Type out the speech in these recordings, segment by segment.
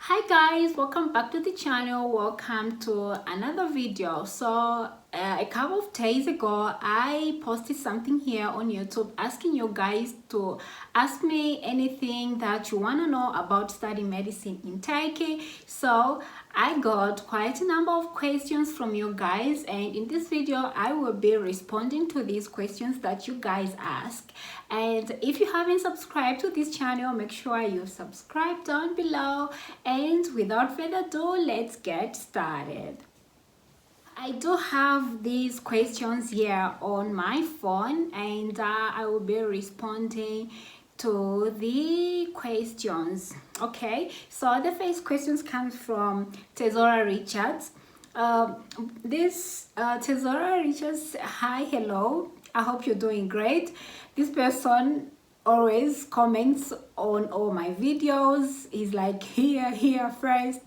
Hi guys, welcome back to the channel. Welcome to another video. So a couple of days ago I posted something here on YouTube asking you guys to ask me anything that you want to know about studying medicine in Turkey. So I got quite a number of questions from you guys, and in this video I will be responding to these questions that you guys ask. And if you haven't subscribed to this channel, make sure you subscribe down below. And without further ado, let's get started. I do have these questions here on my phone, and I will be responding to the questions. Okay, so the first questions comes from Tesora Richards. Tesora Richards, hi, hello, I hope you're doing great. This person always comments on all my videos. He's like here first.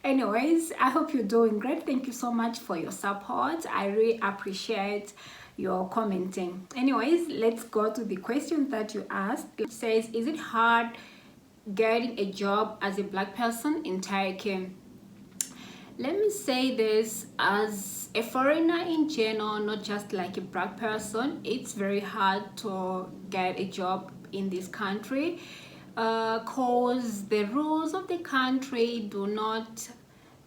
Anyways, I hope you're doing great. Thank you so much for your support. I really appreciate your commenting. Anyways, let's go to the question that you asked. It says, is it hard getting a job as a black person in Turkey? Let me say this, as a foreigner in general, not just like a black person, it's very hard to get a job in this country because the rules of the country do not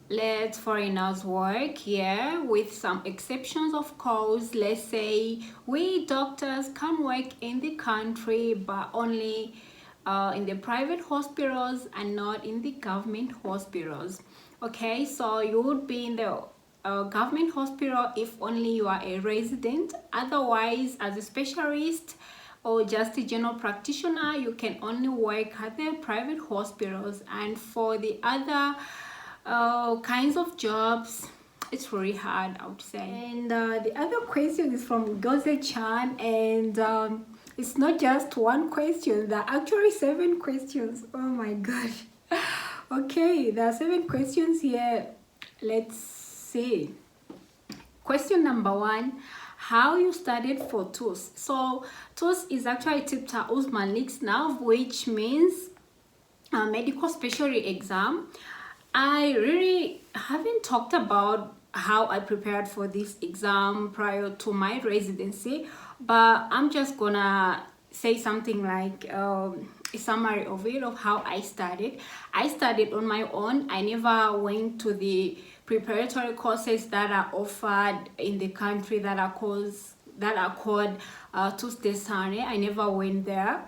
let foreigners work here, with some exceptions of course. Let's say we doctors can work in the country, but only in the private hospitals and not in the government hospitals. Okay, so you would be in the government hospital if only you are a resident. Otherwise, as a specialist or just a general practitioner, you can only work at the private hospitals. And for the other kinds of jobs, it's really hard, I would say. And the other question is from Goze Chan, and it's not just one question, there are actually 7 questions. Oh my gosh. Okay, there are 7 questions here. Let's see. Question number 1, how you studied for TUS. So TUS is actually Tipta Uzmanlik Sınavı, which means a medical specialty exam. I really haven't talked about how I prepared for this exam prior to my residency, but I'm just gonna say something like a summary of it, of how I studied. I studied on my own. I never went to the preparatory courses that are offered in the country that are called TUS Desane. I never went there.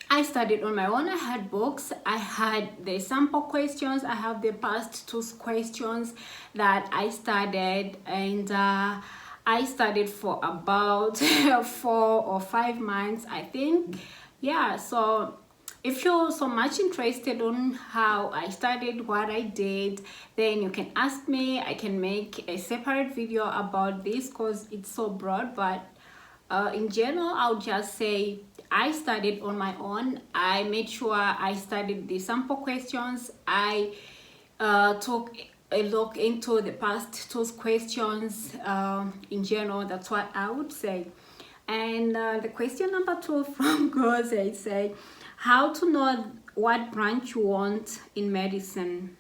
I studied on my own. I had books, I had the sample questions, I have the past TUS questions that I studied, and I studied for about 4 or 5 months, I think. Yeah, so if you're so much interested on how I studied, what I did, then you can ask me. I can make a separate video about this because it's so broad, but in general, I'll just say I studied on my own. I made sure I studied the sample questions. I took a look into the past TUS questions in general. That's what I would say. And the question number 2 from Goze say, how to know what branch you want in medicine?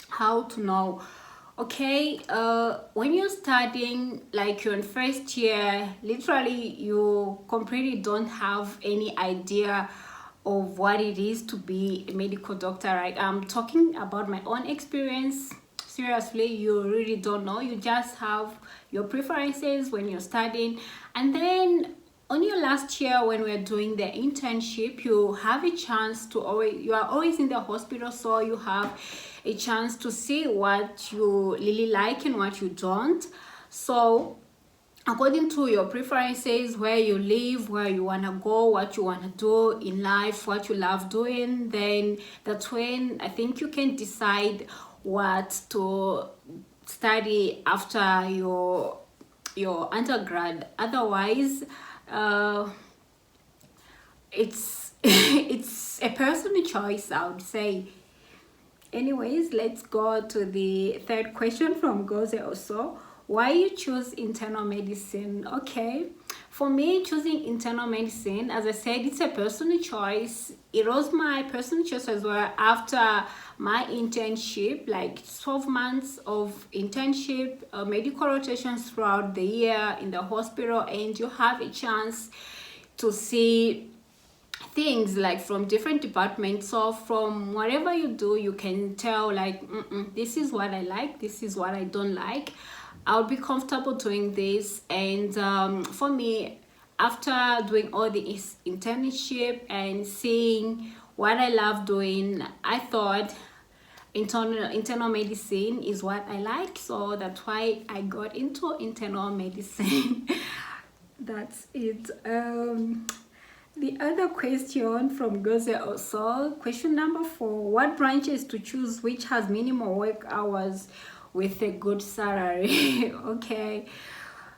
How to know? Okay, when you're studying, like you're in first year, literally you completely don't have any idea of what it is to be a medical doctor, right? I'm talking about my own experience. Seriously, you really don't know. You just have your preferences when you're studying, and then on your last year when we're doing the internship, you have a chance to you are always in the hospital, so you have a chance to see what you really like and what you don't. So according to your preferences, where you live, where you want to go, what you want to do in life, what you love doing, then that's when I think you can decide what to study after your undergrad. Otherwise, it's it's a personal choice, I would say. Anyways, let's go to the 3rd question from Goze also. Why you choose internal medicine? Okay, For me, choosing internal medicine, as I said, it's a personal choice. It was my personal choice as well after my internship, like 12 months of internship, medical rotations throughout the year in the hospital, and you have a chance to see things like from different departments. So from whatever you do, you can tell like, this is what I like, this is what I don't like. I'll be comfortable doing this. And for me, after doing all the internship and seeing what I love doing, I thought internal medicine is what I like, so that's why I got into internal medicine. That's it. The other question from Xoxo, question number 4: what branches to choose which has minimal work hours with a good salary? Okay.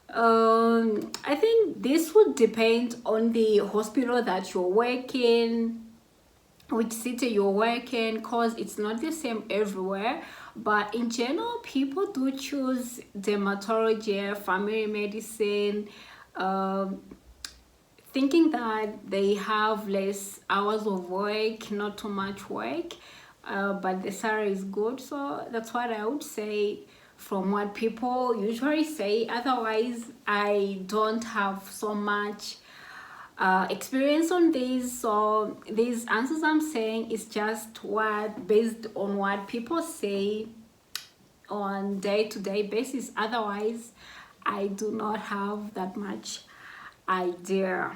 I think this would depend on the hospital that you're working, which city you're working, because it's not the same everywhere. But in general, people do choose dermatology, family medicine, thinking that they have less hours of work, not too much work, but the salary is good. So that's what I would say from what people usually say. Otherwise, I don't have so much experience on this, so these answers I'm saying is just what based on what people say on day-to-day basis. Otherwise, I do not have that much idea.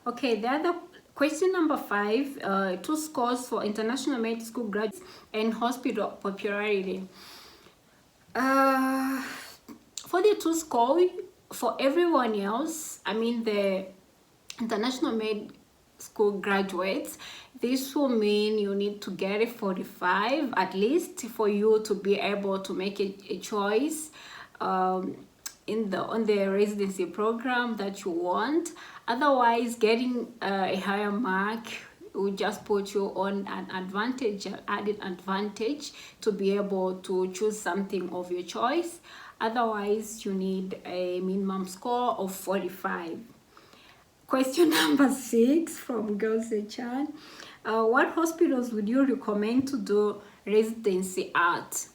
Okay, the other question number 5: 2 scores for international medical school graduates and hospital popularity. For the 2 score, for everyone else, I mean the international med school graduates, this will mean you need to get a 45 at least for you to be able to make a choice on the residency program that you want. Otherwise, getting a higher mark will just put you on an added advantage to be able to choose something of your choice. Otherwise, you need a minimum score of 45. Question number 6 from Xoxo. What hospitals would you recommend to do residency at?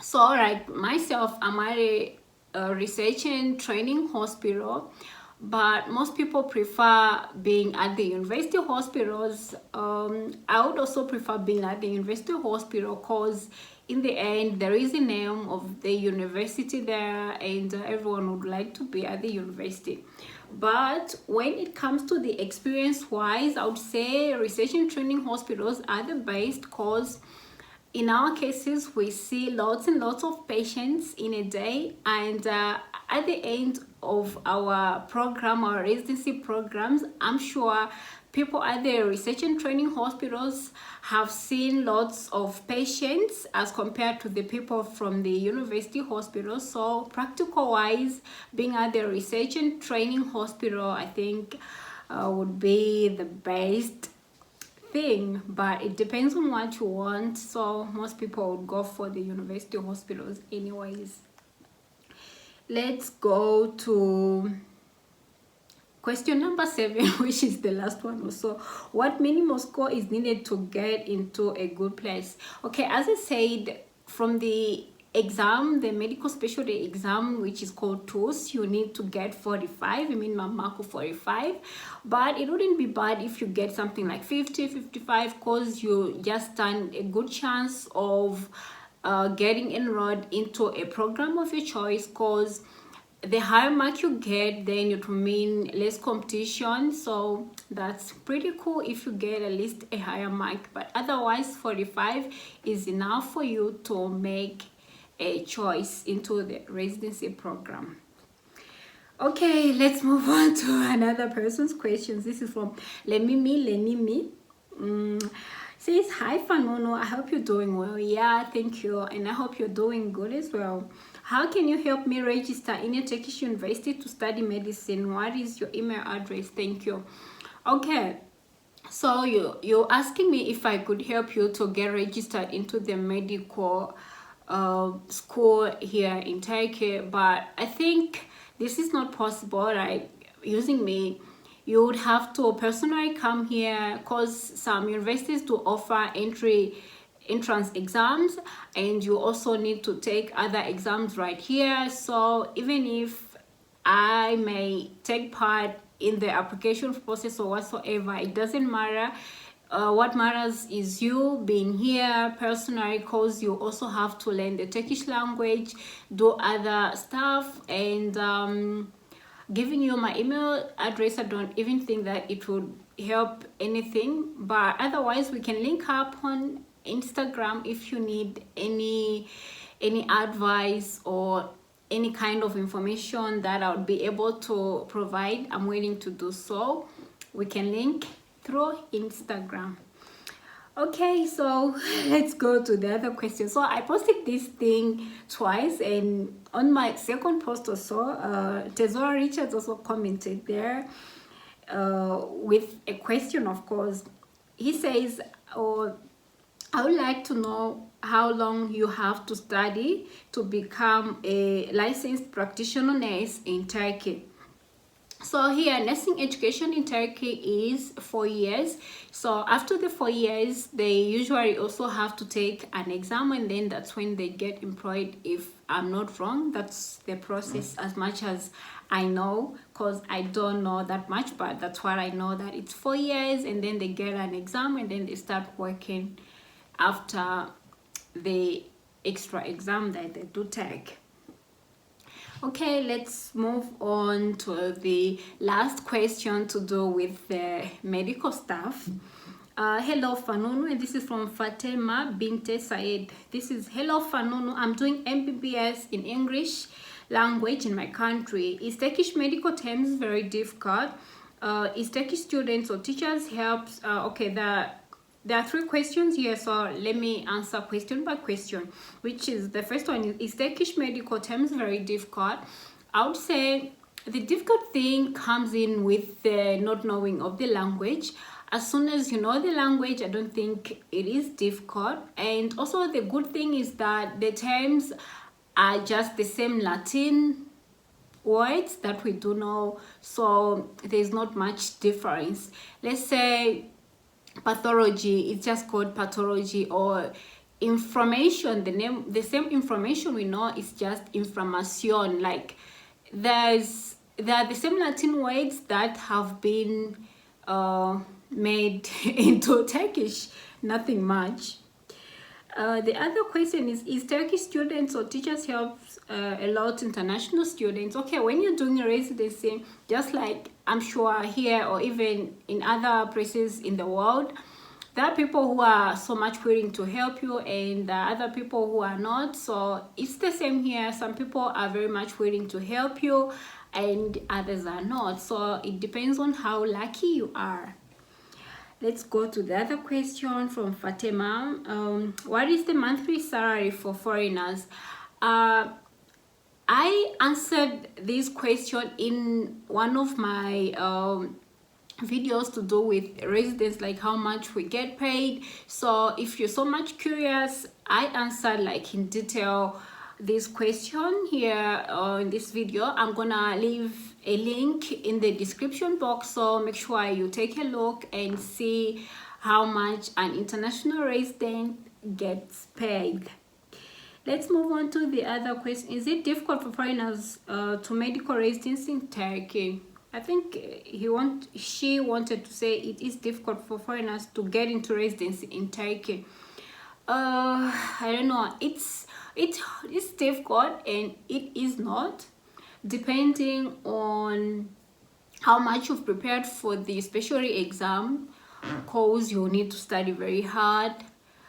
So, like myself, I'm at a research and training hospital, but most people prefer being at the university hospitals. I would also prefer being at the university hospital because in the end there is a name of the university there, and everyone would like to be at the university. But when it comes to the experience wise, I would say research and training hospitals are the best, because in our cases we see lots and lots of patients in a day, and at the end of our program, our residency programs, I'm sure people at the research and training hospitals have seen lots of patients as compared to the people from the university hospitals. So practical wise, being at the research and training hospital, I think would be the best thing, but it depends on what you want. So most people would go for the university hospitals anyways. Let's go to question number 7, which is the last one also. What minimum score is needed to get into a good place? Okay, as I said, from the exam, the medical specialty exam, which is called TOS, you need to get 45, a minimum mark of 45. But it wouldn't be bad if you get something like 50, 55, because you just stand a good chance of getting enrolled into a program of your choice, because the higher mark you get, then it will mean less competition. So that's pretty cool if you get at least a higher mark, but otherwise 45 is enough for you to make a choice into the residency program. Okay, let's move on to another person's questions. This is from Lenimi. Says, hi Fanono, I hope you're doing well. Yeah, thank you, and I hope you're doing good as well. How can you help me register in a Turkish university to study medicine? What is your email address? Thank you. Okay, so you're asking me if I could help you to get registered into the medical school here in Turkey, but I think this is not possible. Like using me, you would have to personally come here, because some universities do offer entrance exams, and you also need to take other exams right here. So even if I may take part in the application process or whatsoever, it doesn't matter. What matters is you being here personally, because you also have to learn the Turkish language, do other stuff, and giving you my email address, I don't even think that it would help anything. But otherwise, we can link up on Instagram if you need any advice or any kind of information that I would be able to provide. I'm willing to do so. We can link through Instagram. Okay, so let's go to the other question. So I posted this thing twice, and on my second post or so, Tesora Richards also commented there with a question, of course. He says, oh, I would like to know how long you have to study to become a licensed practitioner nurse in Turkey. So here, nursing education in Turkey is 4 years. So after the 4 years, they usually also have to take an exam, and then that's when they get employed, if I'm not wrong. That's the process, as much as I know, because I don't know that much, but that's what I know, that it's 4 years, and then they get an exam, and then they start working after the extra exam that they do take. Okay, let's move on to the last question to do with the medical stuff. Hello Fanunu, and this is from Fatima Binte Said. This is, hello Fanunu, I'm doing MBBS in English language in my country. Is Turkish medical terms very difficult? Is Turkish students or teachers helps? Okay, there are 3 questions here, so let me answer question by question, which is, the first one is Turkish medical terms very difficult? I would say the difficult thing comes in with the not knowing of the language. As soon as you know the language, I don't think it is difficult. And also the good thing is that the terms are just the same Latin words that we do know, so there's not much difference. Let's say pathology, it's just called pathology, or inflammation, the same information we know is just inflammation. Like there are the same Latin words that have been made into Turkish, nothing much. The other question is Turkish students or teachers help a lot international students? Okay, when you're doing a residency, just like I'm sure here or even in other places in the world, there are people who are so much willing to help you, and there are other people who are not. So it's the same here. Some people are very much willing to help you, and others are not. So it depends on how lucky you are. Let's go to the other question from Fatima. What is the monthly salary for foreigners? I answered this question in one of my videos to do with residents, like how much we get paid. So if you're so much curious, I answered like in detail this question here in this video. I'm gonna leave a link in the description box, so make sure you take a look and see how much an international resident gets paid. Let's move on to the other question. Is it difficult for foreigners to medical residency in Turkey? I think she wanted to say it is difficult for foreigners to get into residency in Turkey. I don't know. It's difficult, and it is not, depending on how much you've prepared for the specialty exam, because you need to study very hard.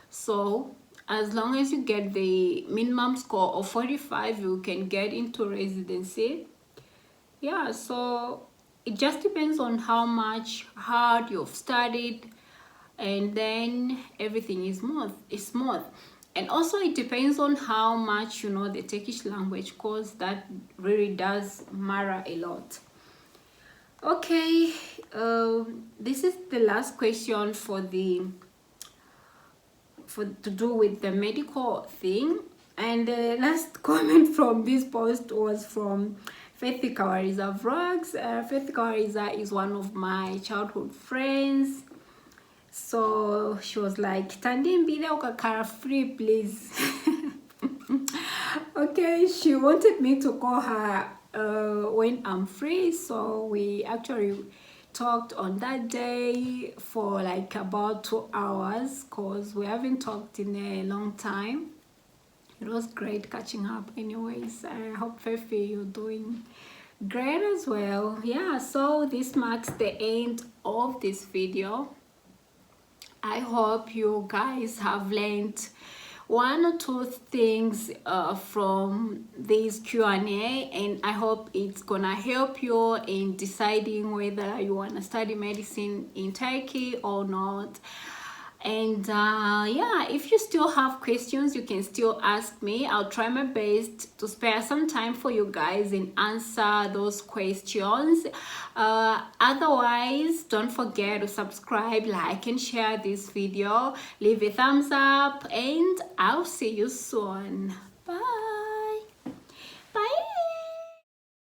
So as long as you get the minimum score of 45, you can get into residency. Yeah, so it just depends on how much hard you've studied, and then everything is smooth. And also it depends on how much you know the Turkish language, because that really does matter a lot. Okay, this is the last question to do with the medical thing. And the last comment from this post was from Faith Kawariza vlogs. Faith Kawariza is one of my childhood friends. So she was like, Tandimbile ukakara free, please. Okay, she wanted me to call her when I'm free. So we actually talked on that day for like about 2 hours because we haven't talked in a long time. It was great catching up. Anyways, I hope Fefi you're doing great as well. Yeah, so this marks the end of this video. I hope you guys have learned 1 or 2 things from this Q&A, and I hope it's gonna help you in deciding whether you want to study medicine in Turkey or not. And yeah, if you still have questions, you can still ask me. I'll try my best to spare some time for you guys and answer those questions. Otherwise, don't forget to subscribe, like, and share this video. Leave a thumbs up, and I'll see you soon. Bye.